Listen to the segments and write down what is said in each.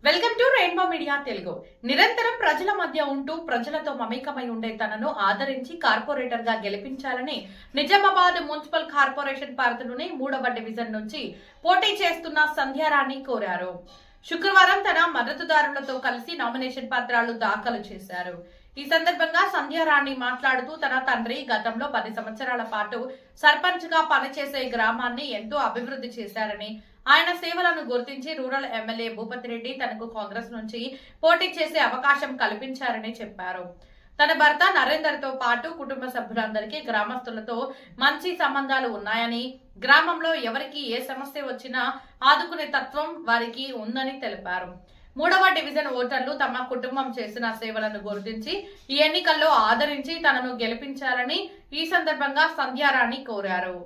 Welcome to rainbow media Telugu. నిరంతరం ప్రజల మధ్య ఉంటూ ప్రజలతో మమేకమై ఉండే తనను ఆదరించి కార్పొరేటర్ గా గెలిపించాలని నిజామాబాద్ మున్సిపల్ కార్పొరేషన్ పరిధిలోని 3వ డివిజన్ నుంచి పోటీ చేస్తున్న సంధ్యారాణి కోరారు. శుక్రవారం తన మద్దతుదారులతో కలిసి నామినేషన్ పత్రాలు దాఖలు చేశారు. ఈ సందర్భంగా సంధ్యారాణి మాట్లాడుతూ తన తండ్రి గతంలో 10 సంవత్సరాల పాటు సర్పంచ్ గా పనిచేసే గ్రామాన్ని ఎంతో అభివృద్ధి చేశారని, ఆయన సేవలను గుర్తించి రూరల్ ఎమ్మెల్యే భూపతి రెడ్డి తనకు కాంగ్రెస్ నుంచి పోటీ చేసే అవకాశం కల్పించారని చెప్పారు. తన భర్త నరేందర్ తో పాటు కుటుంబ సభ్యులందరికీ గ్రామస్తులతో మంచి సంబంధాలు ఉన్నాయని, గ్రామంలో ఎవరికి ఏ సమస్య వచ్చినా ఆదుకునే తత్వం వారికి ఉందని తెలిపారు. 3వ డివిజన్ ఓటర్లు తమ కుటుంబం చేసిన సేవలను గుర్తించి ఈ ఎన్నికల్లో ఆదరించి తనను గెలిపించాలని ఈ సందర్భంగా సంధ్యారాణి కోరారు.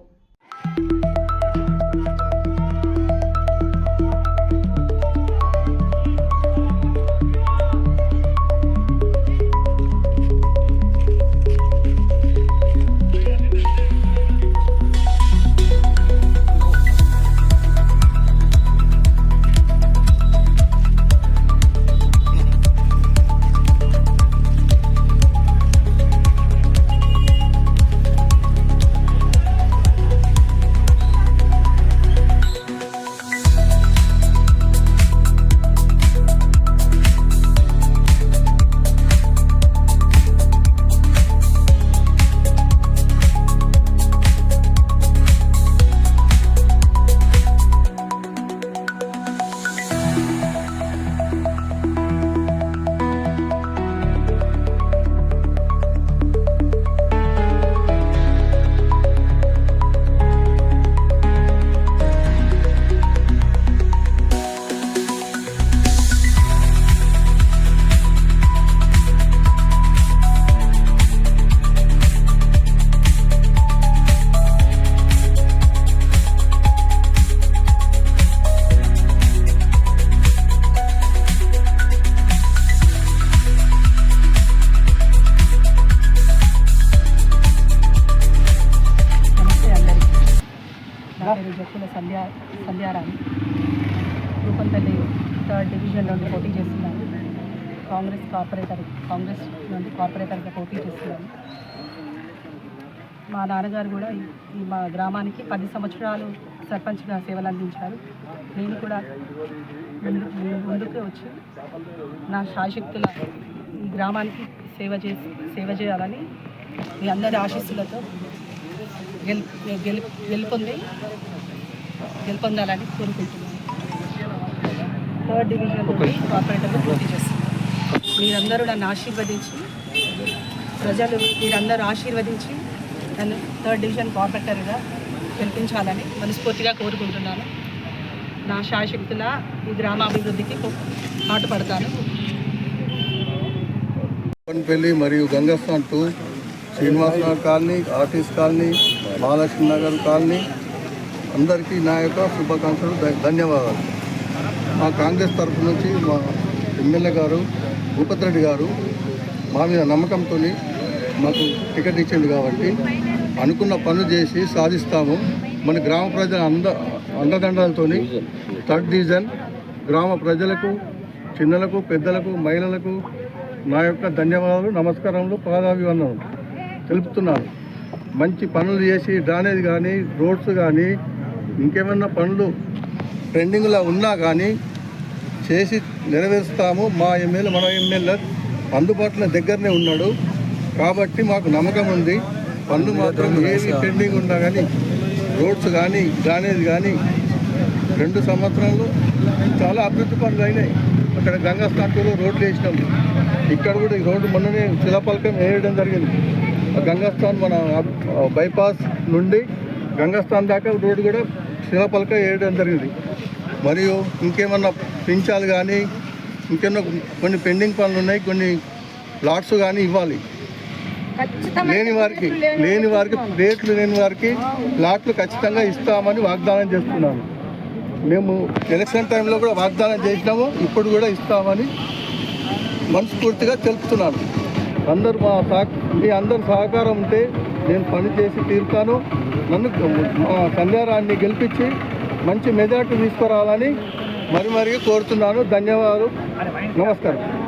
చెప్పుల సంధ్యారాణి రూపంపల్లి 3rd డివిజన్ నుండి పోటీ చేస్తున్నాను. కాంగ్రెస్ నుండి కార్పొరేటర్గా పోటీ చేస్తున్నాను. మా నాన్నగారు కూడా మా గ్రామానికి 10 సంవత్సరాలు సర్పంచ్గా సేవలు అందించారు. నేను కూడా ముందుకు వచ్చి నా శాయశక్తుల ఈ గ్రామానికి సేవ చేయాలని మీ అందరి ఆశీస్సులతో గెలుపొందాలని కోరుకుంటున్నాను. 3rd డివిజన్ కార్పొరేటర్గా పోటీ చేస్తున్నాను. మీరందరూ నన్ను ఆశీర్వదించి మీరందరూ ఆశీర్వదించి నన్ను 3rd డివిజన్ కార్పొరేటర్గా గెలిపించాలని మనస్ఫూర్తిగా కోరుకుంటున్నాను. నా శాయశక్తుల ఈ గ్రామాభివృద్ధికి పాటుపడతాను. పెళ్లి మరియు గంగస్థాన్ 2 శ్రీనివాసనగర్ కాలనీ, ఆర్టీస్ కాలనీ, మహాలక్ష్మి నగర్ కాలనీ అందరికీ నా యొక్క శుభాకాంక్షలు, ధన్యవాదాలు. మా కాంగ్రెస్ తరఫు నుంచి మా ఎమ్మెల్యే గారు భూపతి రెడ్డి గారు మా మీద నమ్మకంతో మాకు టికెట్ ఇచ్చింది కాబట్టి అనుకున్న పనులు చేసి సాధిస్తాము. మన గ్రామ ప్రజల అండదండలతో 3rd డివిజన్ గ్రామ ప్రజలకు, చిన్నలకు, పెద్దలకు, మహిళలకు నా యొక్క ధన్యవాదాలు, నమస్కారములు, పాదాభివందనలు తెలుపుతున్నాను. మంచి పనులు చేసి డ్రైనేజ్ కానీ, రోడ్స్ కానీ, ఇంకేమన్నా పనులు పెండింగ్లో ఉన్నా కానీ చేసి నెరవేరుస్తాము. మన ఎమ్మెల్యే అందుబాటులో దగ్గరనే ఉన్నాడు కాబట్టి మాకు నమ్మకం ఉంది. పనులు మాత్రం ఏది పెండింగ్ ఉన్నా కానీ, రోడ్స్ కానీ, డ్రైనేజ్ కానీ 2 సంవత్సరాలు చాలా అభివృద్ధి పనులు అయినాయి. అక్కడ గంగాస్థాన్లో రోడ్లు వేసినాము. ఇక్కడ కూడా ఈ రోడ్డు మొన్ననే శిలాపలకం వేయడం జరిగింది. గంగాస్థాన్ మన బైపాస్ నుండి గంగాస్థాన్ దాకా రోడ్డు కూడా శిలాపలక వేయడం జరిగింది. మరియు ఇంకేమన్నా పింఛాలు కానీ, ఇంకేమన్నా కొన్ని పెండింగ్ పనులు ఉన్నాయి, కొన్ని ప్లాట్స్ కానీ ఇవ్వాలి. లేని వారికి రేట్లు లేని వారికి ప్లాట్లు ఖచ్చితంగా ఇస్తామని వాగ్దానం చేస్తున్నాను. మేము ఎలక్షన్ టైంలో కూడా వాగ్దానం చేసినాము, ఇప్పుడు కూడా ఇస్తామని మనస్ఫూర్తిగా తెలుపుతున్నాను. మీ అందరు సహకారం ఉంటే నేను పని చేసి తీరుతాను. నన్ను సంధ్యారాణిని గెలిపించి మంచి మెజార్టీ తీసుకురావాలని మరి కోరుతున్నాను. ధన్యవాదాలు. నమస్కారం.